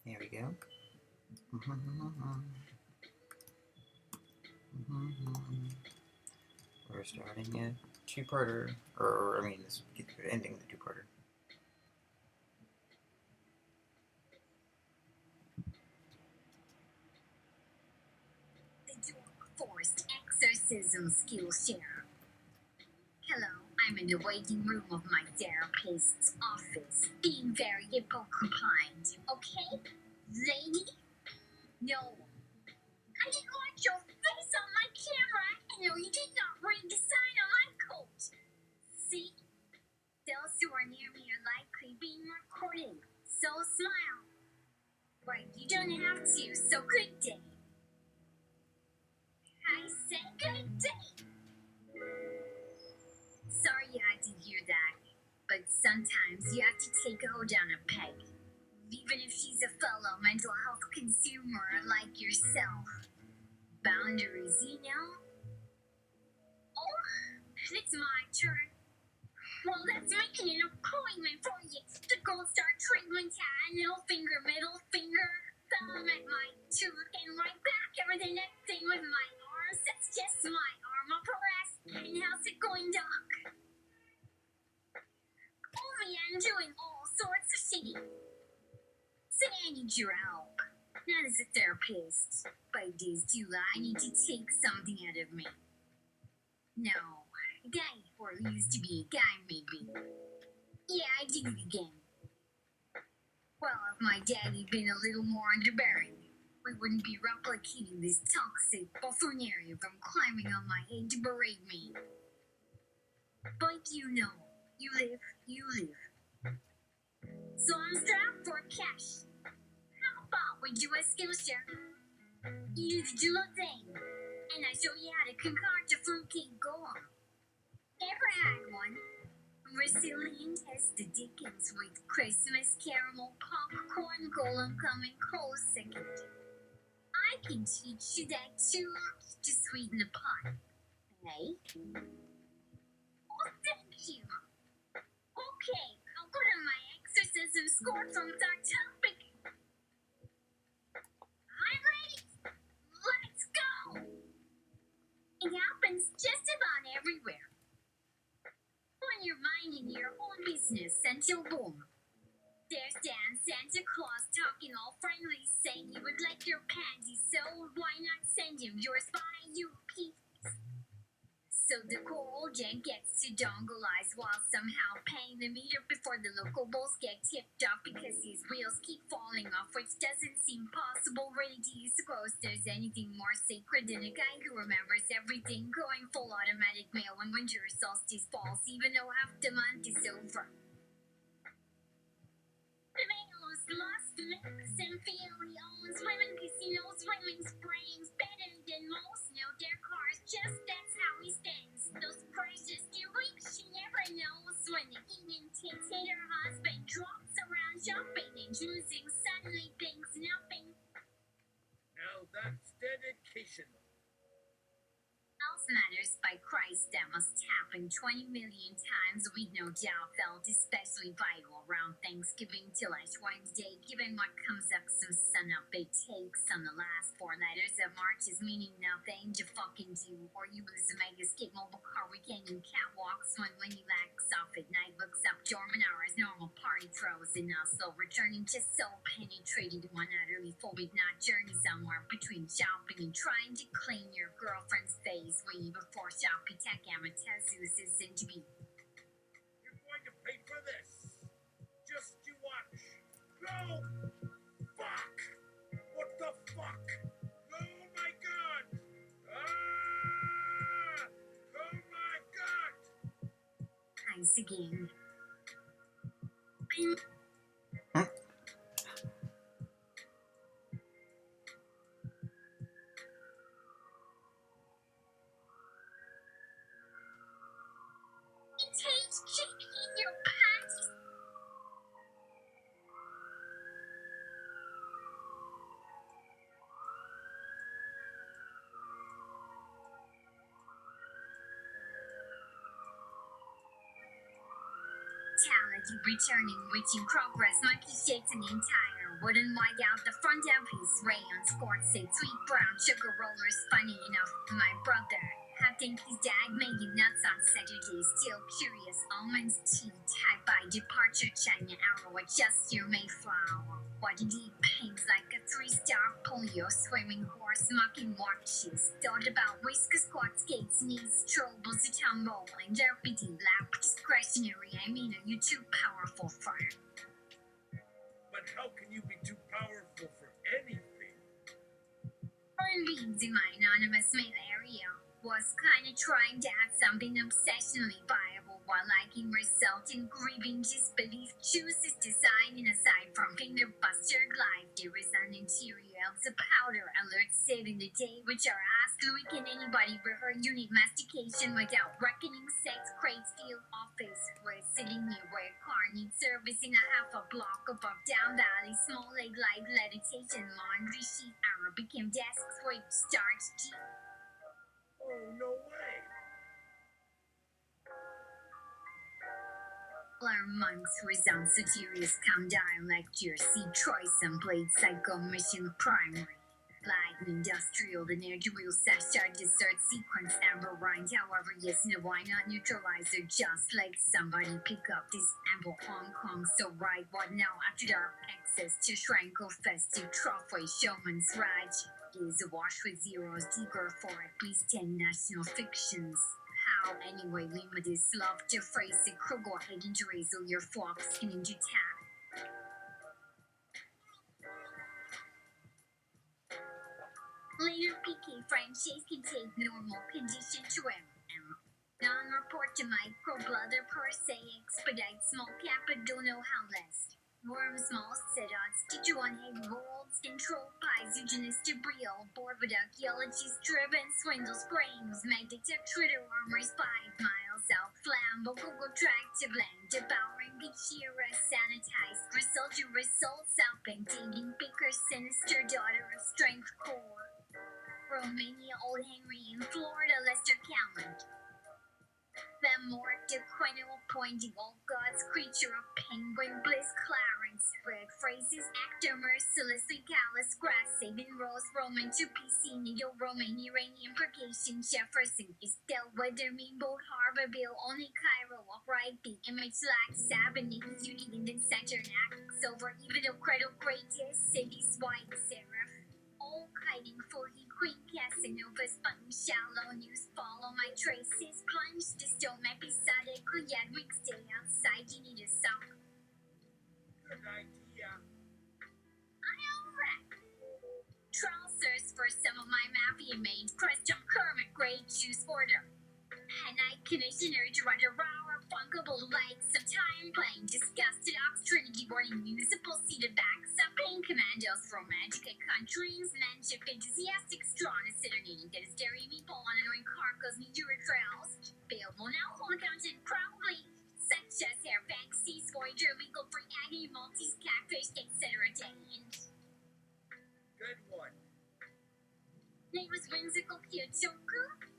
There we go. We're starting a two-parter, or I mean, this ending the two-parter. The Dork Forest Exorcism Skillshare. Hello, I'm in the waiting room of my therapist's office, being very occupied. Okay, lady? No. I didn't want your face on my camera. No, you did not read the sign on my coat. See? Those who are near me are likely being recorded. So smile. Right, you don't have to, so good day. I said good day. Sorry you had to hear that, but sometimes you have to take a hoe down a peg. Even if she's a fellow mental health consumer like yourself. Boundaries, you know? Oh, it's my turn. Well, let's make an appointment for you. The gold star treatment hat, middle finger, thumb at my tooth, and right back over the neck thing with my arms. That's just my arm up press. And how's it going, Doc? Oh man, doing all sorts of shitty. So I need your help. Not as a therapist. By days do I need to take something out of me. No, a guy, or used to be a guy maybe. Yeah, I did it again. Well, if my daddy'd been a little more underbearing, we wouldn't be replicating this toxic buffoonery from climbing on my head to berate me. But you know, you live. So I'm strapped for cash. How about we do a Skillshare? You do the Jula thing, and I show you how to concoct a fruitcake golem. Never had one. Resilient as the Dickens with Christmas caramel popcorn golem coming close second. I can teach you that too, to sweeten the pot. Hey? Oh, thank you. Okay, I'll go to my exorcism score from that topic. I'm ready. Let's go. It happens just about everywhere. When you're minding your own business until boom. There stands Santa Claus talking all friendly, saying he would like your candy, so why not send him yours by UPS? So the poor old gent gets to dongle eyes while somehow paying the meter before the local bulls get tipped off because his wheels keep falling off, which doesn't seem possible. Really, do you suppose there's anything more sacred than a guy who remembers everything, going full automatic mail when winter solstice falls, even though half the month is over? The mail's lost mix and Feely owns women casinos, women's brains better than most know their cars. Just that's how he stands. Those precious jewelry, she never knows when the evening takes hit her husband drops around shopping and choosing suddenly thinks nothing. Now that's dedication. Else matters by Christ that must happen 20 million times. We no doubt felt especially vital around Thanksgiving till Ash Wednesday, given what comes up some sunup it takes on the last four letters of March is meaning nothing to fucking do, or you lose a mega skate mobile car weekend and catwalks when you lax off at night, looks up dormant hours, normal party throws, and also returning just so penetrated one utterly phobic not journey somewhere between shopping and trying to clean your girlfriend's face way before Shopee Tech Amatezzus is in to be. You're going to pay for this. Just you watch. Go! Fuck! What the fuck? Oh my god! Ah! Oh my god! Eyes again. It tastes chicken in your pants. Talent returning, which in progress monkey shakes an entire wouldn't white out the front of his rayon scored say sweet brown sugar rollers funny enough. My brother, I think his dad made him nuts on Saturday. Still curious, almonds tea, tied by departure, China arrow, adjust your Mayflower. What did he paint like a 3-star polio, swimming horse, mocking watches. Thought about whisker squat skates, knees, troubles, a tumble, and deputy lap discretionary. I mean, are you too powerful for it? But how can you be too powerful for anything? Beans in my anonymous mail area was kind of trying to add something obsessionally viable while liking result in grieving disbelief chooses design and aside from finger buster glide there is an interior of the powder alert saving the day which are asked Louis can anybody rehear unit mastication without reckoning sex crates field office where sitting near where a car needs servicing a half a block above down valley small leg light meditation laundry sheet arrow became desk sweep starch tea. Oh, no way. Our monks resound satirious countdown lecture. See Troyson played Psycho Mission Primary. Light industrial, the ne'er-do-well Sashar dessert sequence amber rind. However, yes, no, why not neutralizer? Just like somebody pick up this ample Hong Kong. So right, what now? After dark access to Shranko festive trophy showman's raj. Is awash with zeros, eager for at least 10 national fictions. How, anyway, limited love to phrase the Kruger head into razor your flock skin into tap. Later, PK franchise can take normal condition to non-report to micro brother per se expedite small cap but don't know how less. Worm small sedats, teacher one head worlds, control pies, eugenist brio, board with archaeologist driven, swindles brains, make detect Twitter armories 5 miles out, flambo, Google track to blend, devouring Gachira, sanitized, results out, dating picker, sinister daughter of strength core. Romania, Old Henry in Florida, Lester Calland. Them more dequennial pointing old gods, creature of penguin bliss, Clarence, red phrases, actor mercilessly callous, grass saving rose, Roman to PC, needle Roman, Iranian purgation, Jefferson is still weather mean boat harbor bill, only Cairo, upright the image like Sabbath, unique and then Saturn acts over, even though cradle greatest, cities white, seraph. All kiting for he queen Casanova spun shallow news follow my traces plunge the stone episodic yet week stay outside you need a sock. Good idea. Alright. Trousers for some of my mafia made crushed on Kermit Grey juice order. And I commissioner to write a raw funkable like some time playing disgusted Ox Trinity boarding municipal seated backs up paying commandos from magic countries manship enthusiastic strong serenading that is dairy meatball on annoying carcass need your trails available now home accountant probably such as hair fantasies voyager legal free agony multis catfish etc. Good one. Name was whimsical Kyochoku.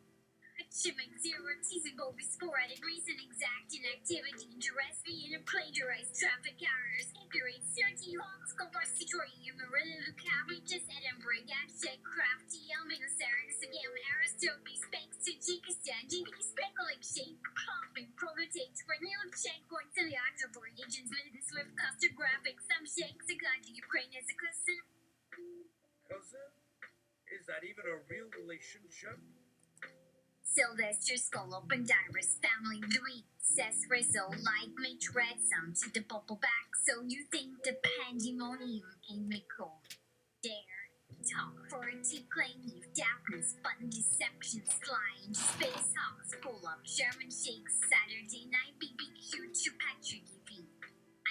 Shimming zero teasing both sporadic reason exacting activity interest me in a plagiarized traffic errors accurate 30 long compensatory humorous cabbages Edinburgh abstract crafty elming serenus again Aristotle specs to Jikistan GP speckling shape pumping prototypes for new checkpoints in the actor for agents minutes with custom graphics some shakes a god to Ukraine as a cousin. Cousin? Is that even a real relationship? Sylvester Scallop and Iris family Louis says Rizzo like me tread some to the bubble back so you think the pandemonium ain't me cool. Dare talk for a tea claim you dampness button deception flying space hawks pull up Sherman shakes Saturday night BBQ to Patrick EV.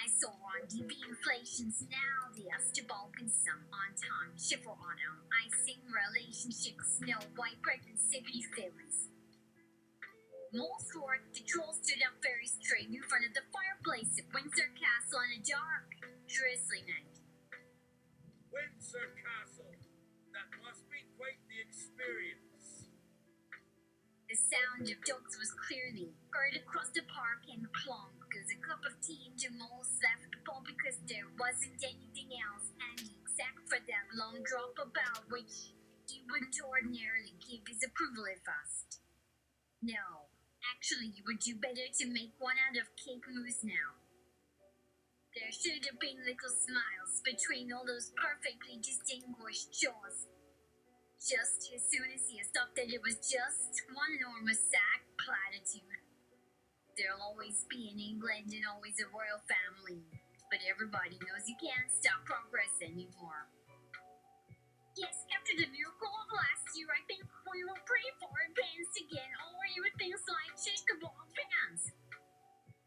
I saw on DV inflations now the Balkan some on time shiver autumn icing relationships snow white pregnancy Phillies. Most work, the troll stood up very straight in front of the fireplace at Windsor Castle on a dark, drizzly night. Windsor Castle. That must be quite the experience. The sound of dogs was clearly heard across the park, and plonk goes a cup of tea into Mole's left bowl because there wasn't anything else handy except for that long drop about which he wouldn't ordinarily give his approval if asked. No, actually, you would do better to make one out of cake mousse now. There should have been little smiles between all those perfectly distinguished jaws. Just as soon as he stopped that it was just one enormous sack platitude. There'll always be an England and always a royal family, but everybody knows you can't stop progress anymore. Yes, after the miracle of last year, I think we will pray for advance again, already with things like shish kebab fans.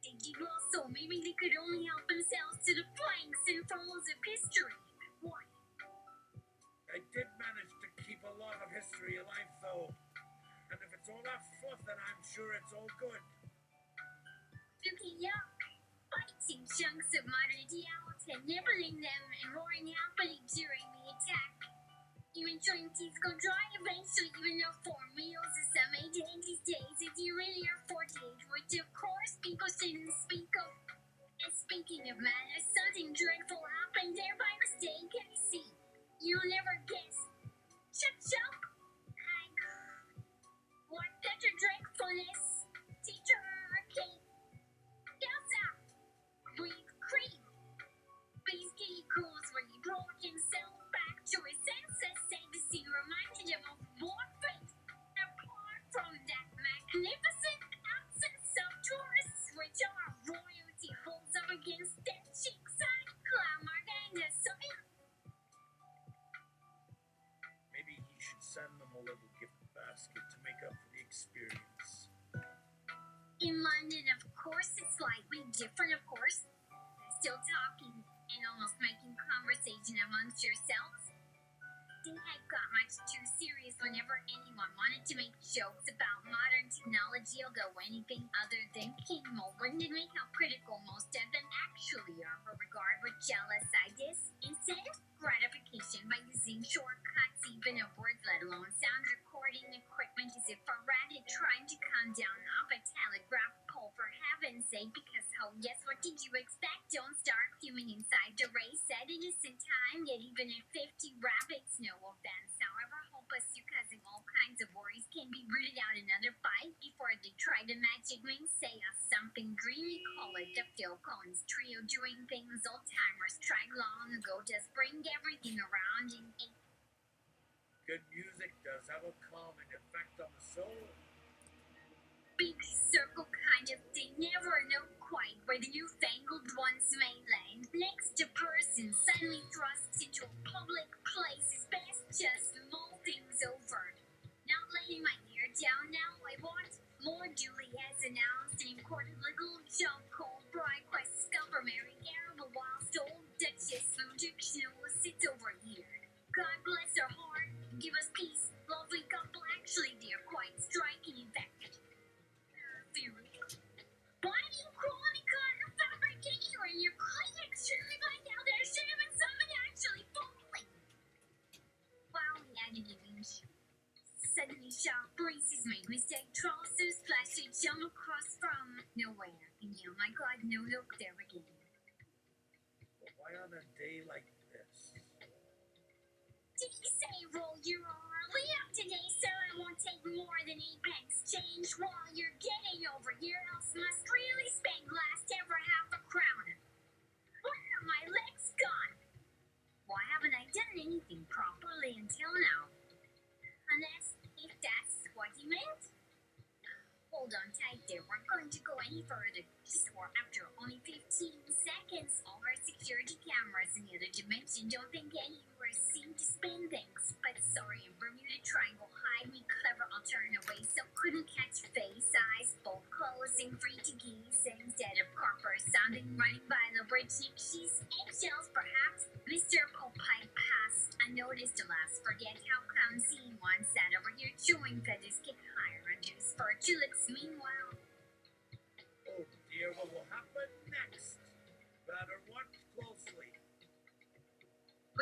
They did well, so maybe they could only help themselves to the flanks and furrows of history. What? I did manage to keep a lot of history alive, though. And if it's all that fluff, then I'm sure it's all good. Spooky yuck. Biting chunks of modernity out and nibbling them and roaring happily during the attack. Even jointies go dry eventually, even though 4 meals is some 8 these days if you really are 48, which of course people shouldn't speak of. And speaking of manners, something dreadful happened there by mistake, I see. You'll never guess. Chup. What better dreadfulness? Teacher, Kate. Elsa. Breathe creep. Basically cools where he brought himself back to his senses, said the scene reminded him of Watford. Apart from that magnificent absence of tourists, which our royalty holds up against that cheek-side glamour and a soil. Maybe he should send them a little gift basket to make up for the experience. In London, of course, it's slightly different, of course. They're still talking and almost making conversation amongst yourselves. They had got much too serious whenever anyone wanted to make jokes about modern technology, although anything other than King Mole wouldn't admit how critical most of them actually are for regard with jealous ideas. Instead, gratification by using shortcuts, even of words, let alone sound recording equipment, as if a rabbit trying to come down off a telegraph pole, for heaven's sake, because yes, what did you expect? Don't start fuming inside the race at innocent time, yet even at 50 rabbits, no offense, however hopeless you causing all kinds of worries can be rooted out another bite before they try the magic ring, say a something dreamy, call it the Phil Collins trio, doing things old timers tried long ago, just bring everything around and Good music does have a calming effect on the soul. big circle kind of thing, never know quite where the newfangled ones may land. Next, a person suddenly thrusts into a public place is best just mull things over. Not letting my hair down now, I want more duly has announced an imported little jump called Bride Quest Discover Mary Garable whilst old Duchess Ludiction sits over here. God bless her heart, give us peace, lovely couple, actually they're quite striking in fact. Why do you call me cotton fabric anywhere in your clinic? Surely by now there should have been somebody actually falling. Wow, he added an inch. Suddenly sharp breezes made mistake trousers flashy jump across from nowhere. And oh my god, no look there again. But why on a day like this? Did he say roll your early up today, sir? I won't take more than 8 pence change while you're getting over here, else must really spend last ever half a crown. Where are my legs gone? Why haven't I done anything properly until now? Unless, if that's what he meant. Hold on tight there, we're going to go any further. He swore after only 15 seconds. All our security cameras in the other dimension don't think anywhere seem to spin things. But sorry, in Bermuda Triangle, hide me clever, I'll turn away so couldn't catch face, eyes, both closing, free to geese. Instead of Carper sounding running by the bridge, she's eggshells perhaps. Mr. Popipe passed unnoticed, alas, forget how come seeing one sat over here chewing feathers kick higher under his fur tulips. Meanwhile, Oh dear, what will happen next? Better watch closely.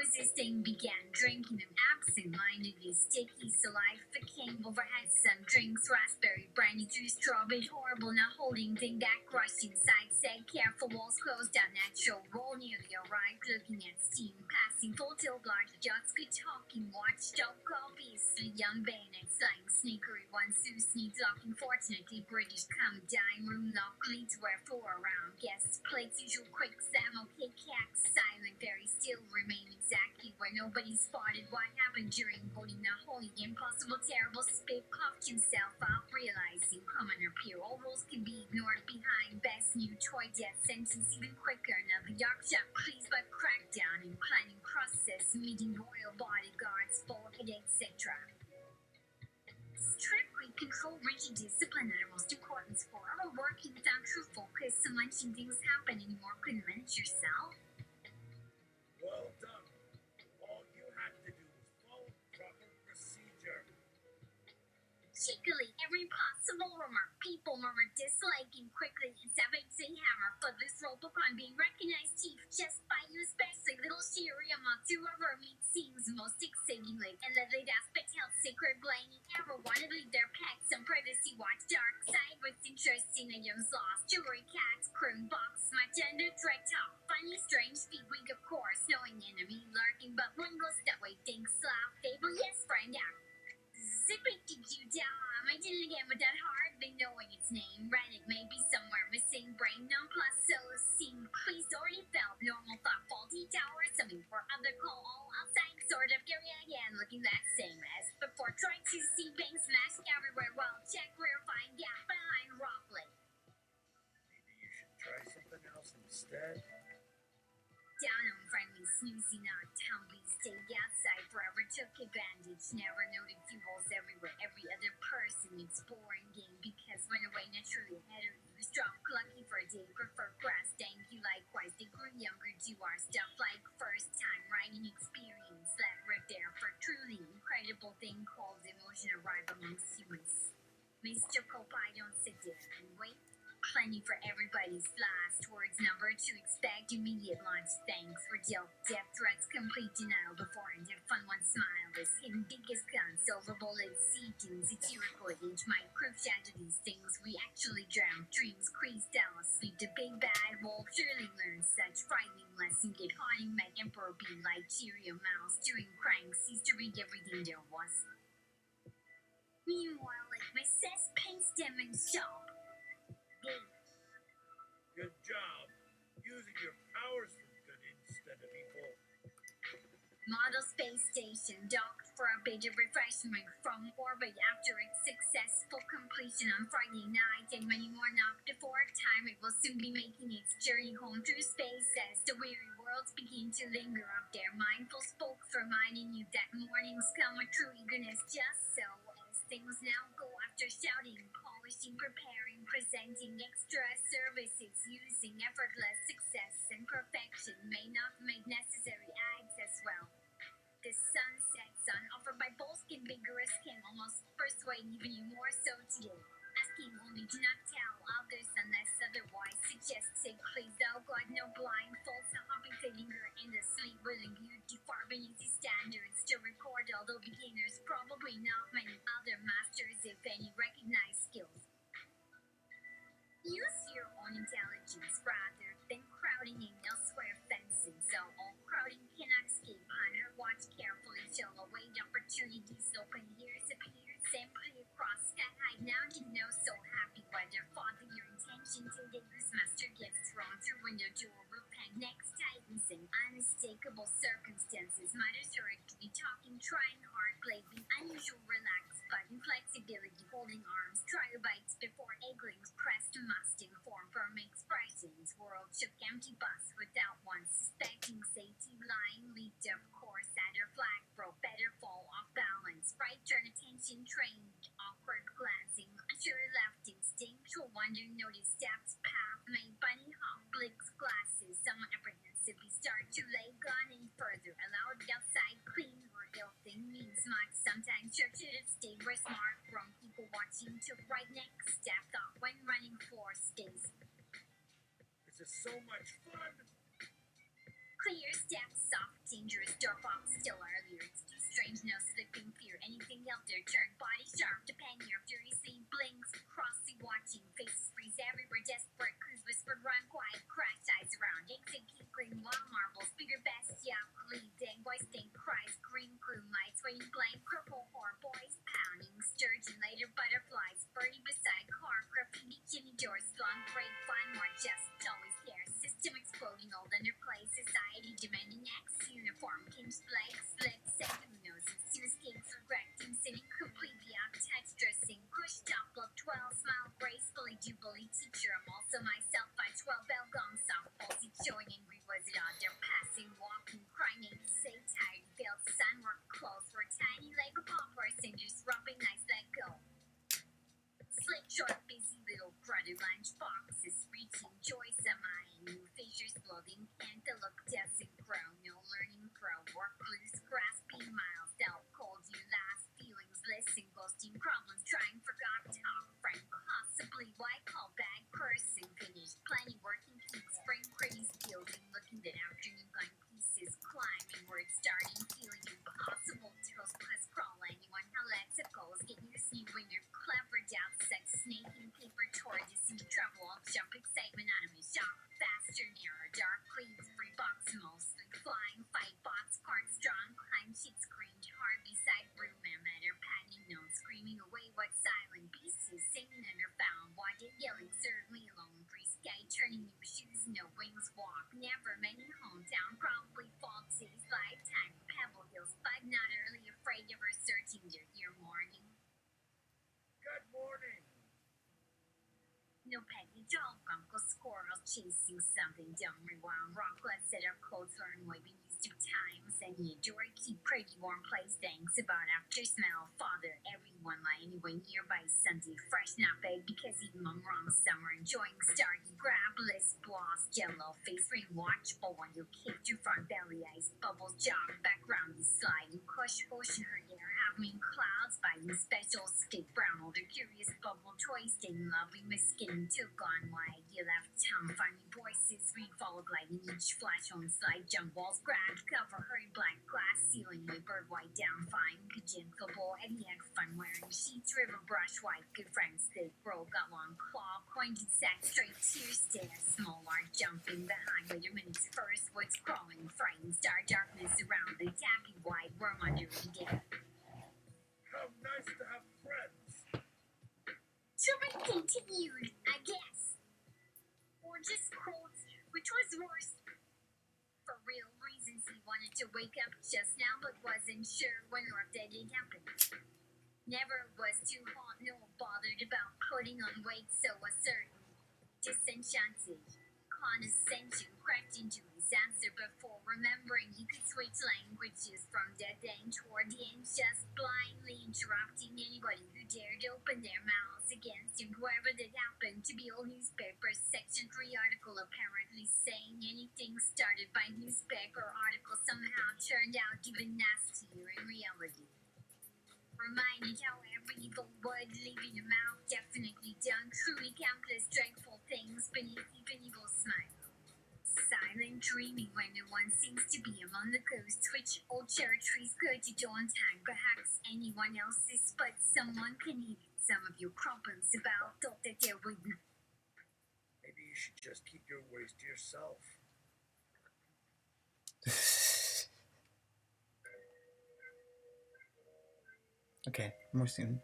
resisting, began drinking them absent-mindedly. Sticky saliva came overhead. Some drinks, raspberry, brandy juice, strawberry, horrible, not holding thing that crushed inside. Said careful, walls closed down. Natural roll nearly arrived, looking at steam passing full tilt, large just good talking. Watched up, obviously young bayonet slang, sneakery one Sue sneaks locking. Fortunately, British come dime room lock leads where four around guests plates usual quick Sam okay cats silent very still remain exactly where nobody spotted what happened during voting the holy impossible terrible spit puffed himself out realizing commoner peer all rules can be ignored behind best new toy death sentence even quicker another Yorkshire please but crackdown in planning process meeting royal bodyguards forehead etc. Strictly control rigid discipline uttermost importance for our working without true focus and letting things happen anymore couldn't manage yourself. Well done. All you had to do was follow proper procedure. Cheekily, every possible remark, people murmur disliking quickly and savagely hammer for this rope upon being recognized chief just by you, especially little Shiri amongst whoever meets seems most excitingly and let aspect held sacred blaney ever wanted to leave their pets some privacy watch dark side with interesting and young's lost jewelry cats croon box much under threat talk funny strange feet weak of course knowing enemy lurking but one goes that way thinks slap fable yes friend out. Zip it, did you dumb? I did it again with that hardly knowing its name. Read it, maybe somewhere missing. Brain non plus so seemed please already felt normal thought faulty tower. Something for other call all outside sort of area again. Looking that same as before. Trying to see banks smashed everywhere. Well, check rear find gap behind Rockland. Maybe you should try something else instead. Down on friendly snoozy not tumbly stayed outside forever took advantage never noted fuels everywhere every other person it's boring game because went away naturally ahead of you strong lucky for a day prefer grass thank you likewise they grew younger do our stuff like first time writing experience that right there for truly incredible thing called emotion arrive amongst humans. Mr. Cope, I don't sit there and wait. Plenty for everybody's last words number to expect immediate launch thanks for dealt death threats complete denial before and have fun one smile this hidden biggest gun silver bullet seekings satirical age my proof shatter these things we actually drown dreams crease down sleep the big bad wolf surely learn such frightening lesson get haunting make emperor be like Cheerio mouse doing cranks cease to read everything there was. Meanwhile like my cess paste them and shop. Good job. Using your powers for good instead of evil. Model space station docked for a bit of refreshment from orbit after its successful completion on Friday night and many more knocked before time it will soon be making its journey home through space as the weary worlds begin to linger up there mindful spokes reminding you that mornings come with true eagerness just so as things now go after shouting polishing preparing presenting extra services using effortless success and perfection may not make necessary ads as well. The sunset sun offered by Bolskin vigorous can almost persuade even you more so today. Asking only do not tell others unless otherwise suggested. Please thou God no blindfolds a hopping finger in the sleep willing beauty far beneath the standards to record although beginners probably not many other masters if any recognized skills. Use your own intelligence rather than crowding in elsewhere fencing so all crowding cannot escape Hunter watch carefully till await opportunities open ears appear simply across sky high now to know so happy whether father your intention today this master gets thrown through window door roof hang next tightens in unmistakable circumstances matters hurriedly talking trying hard blazing unusual relaxed button flexibility holding arms trilobites before egglings pressed must inform firm expressions world shook empty bus without one suspecting safety lying leaked of course at her flag broke better fall off balance right turn attention trained awkward glancing unsure left instinctual wonder noticed steps path made bunny hop blinks glasses somewhat apprehensively start to lay gun in further allowed outside clean or ill thing means much sometimes church should have stayed where smart from people watching to right next step thought when running floor stays This is so much fun. clear steps soft dangerous dark their turn, body sharp, depending your furiously blinks, crossly watching, faces freeze everywhere, desperate crews whisper, run quiet, crash eyes around, exit, keep green, wild marbles, bigger best, yeah, lead, dang boys, stink, cries, green gloom, lights, waiting, blank, purple, whore, boys, pounding, sturgeon, later, butterflies, birdie beside car, graffiti, chimney doors, long break, fun, more just, always there, system exploding, old underplay, society demanding X, uniform, kinch, legs, slit, second nose, instant escapes, regretting, sitting completely out of touch, dressing, pushed up, look 12, smile gracefully, jubilee teacher, I'm also myself, by 12, bell gong, soft, pulsing, showing angry, was it on their passing, walking, crying, say tired, failed, sunwork, clothes, were tiny, Lego pop, person, just rubbing, nice, let go. Slick, short, busy little brother lunch boxes, reaching joy, semi new fissures, floating, cantaloupe, doesn't grow, no learning, grow, work loose, grasping, miles, out cold, you last, feelings, listen, ghosting, problems, trying, forgot, talk, friend, possibly, white, call, bag, person, finished, plenty, working, keep, spring, craze, building, looking at afternoon, going pieces, climbing, word, starting, feeling impossible, toast, plus, crawl, anyone, how let's it goes, get used to when you're clever, doubt, sex, snaking, paper, tortoise, and trouble, jump, excitement, anime, shock, faster, narrow, dark, cleans, free box, mostly, flying, fight, box, part, strong, climb, sheet, screamed, hard, beside, room, matter, padding, no, screaming away, what silent, pieces, singing under found, wanted, yelling, certainly alone, free sky, turning new shoes, no wings, walk, never, many, hometown, probably, fault, days, lifetime, pebble hills, but not early, afraid of her searching their ear morning. Good morning. No petty dog, Uncle Squirrel chasing something dumb, rewound, rocklets that are cold, learn, waving used to times, and he adore, keep pretty warm place, thanks about after smell, father, everyone lie anyway nearby, Sunday, fresh, not big, because even on wrong summer, enjoying stargy, grab list, gloss, jello, face ring, watchful, when you kick your front belly, ice, bubbles, jog, background, you slide, you push, in her hair, having clouds, biting, special, stick, brown, older, curious, bubble, twisting, lovely, miskin, took on wide, you left town, funny voices, read, follow, gliding, each flash on slide, jump walls, grab, cover, hurry, black glass ceiling, way, bird, white, down, fine, kajinkable, Eddie, egg, fun, wearing sheets, river, brush, white, good friends, thick, roll, got long, claw, pointed, sack, straight, tears, stare, small, large, jumping behind, later minutes, first, woods, crawling, frightened, star, darkness around, the tappy, wide, worm under, again. How nice to have friends. To be continued, I guess. Or just cold, which was worse. For real reasons, he wanted to wake up just now, but wasn't sure when or if that did happen. Never was too hot, no bothered about putting on weight, so a certain disenchanted condescension crept into his answer before remembering he could switch languages from dead end toward the end, just blindly interrupting anybody who dared open their mouths against him, whoever that happened to be a newspaper section 3 article apparently saying anything started by newspaper article somehow turned out even nastier in reality. Reminded how every evil word leaving your mouth definitely done truly countless dreadful things beneath even evil smile. Silent dreaming when no one seems to be among the ghosts which old cherry trees go to dawn time, perhaps anyone else's, but someone can hear some of your problems about, thought that there would be. Maybe you should just keep your worries to yourself. Okay, more soon.